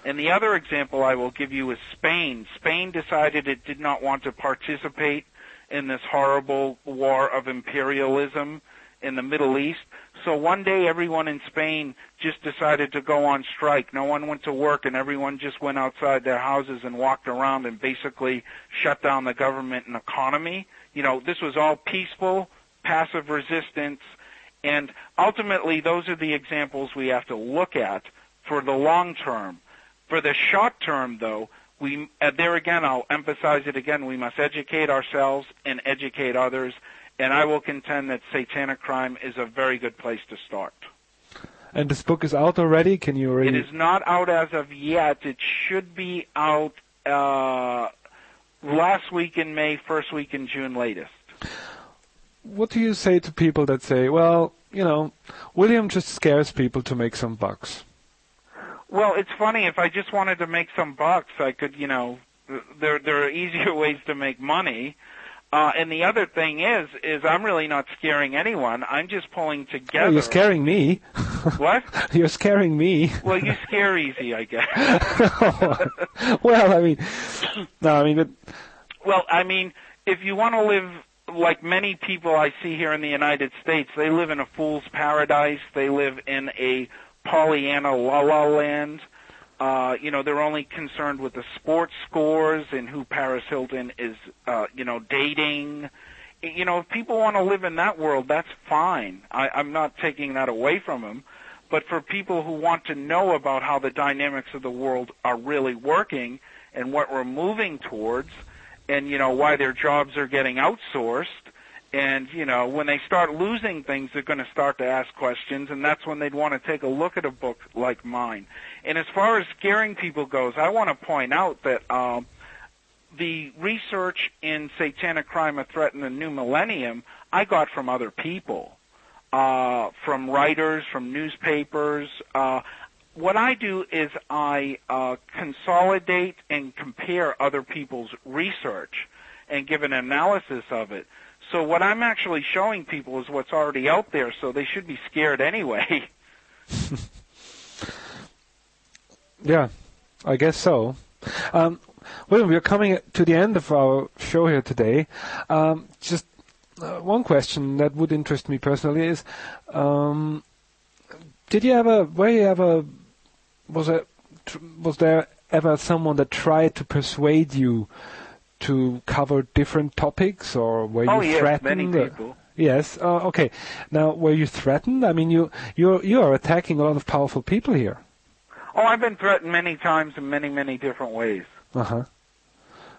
And the other example I will give you is Spain. Spain decided it did not want to participate in this horrible war of imperialism in the Middle East. So one day everyone in Spain just decided to go on strike. No one went to work, and everyone just went outside their houses and walked around and basically shut down the government and economy. This was all peaceful, passive resistance, and ultimately those are the examples we have to look at for the long term. For the short term, though, there again, I'll emphasize it again, we must educate ourselves and educate others, and I will contend that Satanic Crime is a very good place to start. And this book is out already? Can you already... It is not out as of yet. It should be out last week in May, first week in June latest. What do you say to people that say, well, William just scares people to make some bucks? Well, it's funny. If I just wanted to make some bucks, I could, there are easier ways to make money. And the other thing is I'm really not scaring anyone. I'm just pulling together. Oh, you're scaring me. What? You're scaring me. Well, you scare easy, I guess. Well, I mean, if you want to live like many people I see here in the United States, they live in a fool's paradise. They live in a Pollyanna la-la land. They're only concerned with the sports scores and who Paris Hilton is, dating. If people want to live in that world, that's fine. I'm not taking that away from them. But for people who want to know about how the dynamics of the world are really working and what we're moving towards and, why their jobs are getting outsourced, and, when they start losing things, they're going to start to ask questions, and that's when they'd want to take a look at a book like mine. And as far as scaring people goes, I want to point out that the research in Satanic Crime, A Threat in the New Millennium, I got from other people, from writers, from newspapers. What I do is I consolidate and compare other people's research and give an analysis of it. So what I'm actually showing people is what's already out there, so they should be scared anyway. Yeah, I guess so. Well, we're coming to the end of our show here today. Just one question that would interest me personally is, was there ever someone that tried to persuade you to cover different topics, or were you threatened? Many people. Yes. Okay. Now, were you threatened? I mean, you are attacking a lot of powerful people here. Oh, I've been threatened many times in many, many different ways. Uh-huh.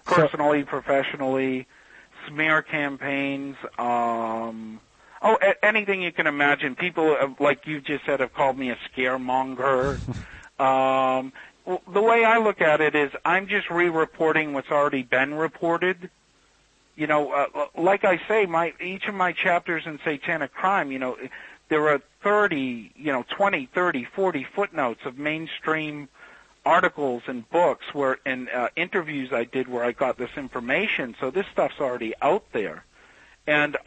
Personally, professionally, smear campaigns, anything you can imagine. People, like you just said, have called me a scaremonger. The way I look at it is I'm just re-reporting what's already been reported. Like I say, each of my chapters in Satanic Crime, there are 20, 30, 40 footnotes of mainstream articles and books and interviews I did where I got this information. So this stuff's already out there. And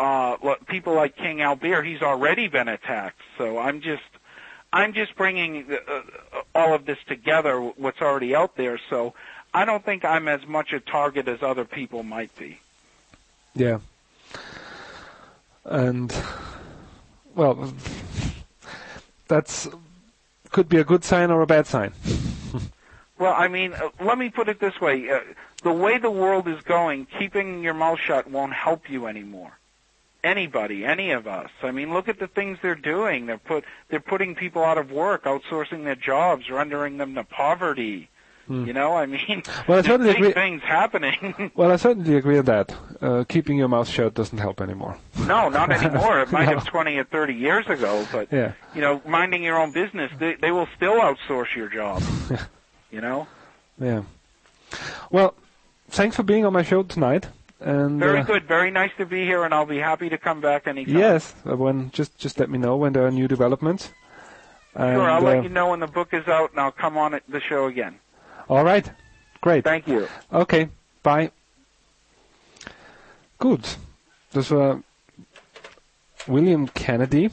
people like King Albert, he's already been attacked. So I'm just bringing all of this together, what's already out there. So I don't think I'm as much a target as other people might be. Yeah. And, well, could be a good sign or a bad sign. Well, I mean, let me put it this way. The way the world is going, keeping your mouth shut won't help you anymore. Anybody, any of us. I mean, look at the things they're doing. They're putting people out of work, outsourcing their jobs, rendering them to poverty. I mean, well, there's big things happening. Well, I certainly agree with that. Keeping your mouth shut doesn't help anymore. No, not anymore. It might have 20 or 30 years ago, but, minding your own business, they will still outsource your job, Yeah. Well, thanks for being on my show tonight. And very good. Very nice to be here, and I'll be happy to come back anytime. Yes, just let me know when there are new developments. Sure, I'll let you know when the book is out, and I'll come on the show again. All right. Great. Thank you. Okay. Bye. Gut. Das war William Kennedy.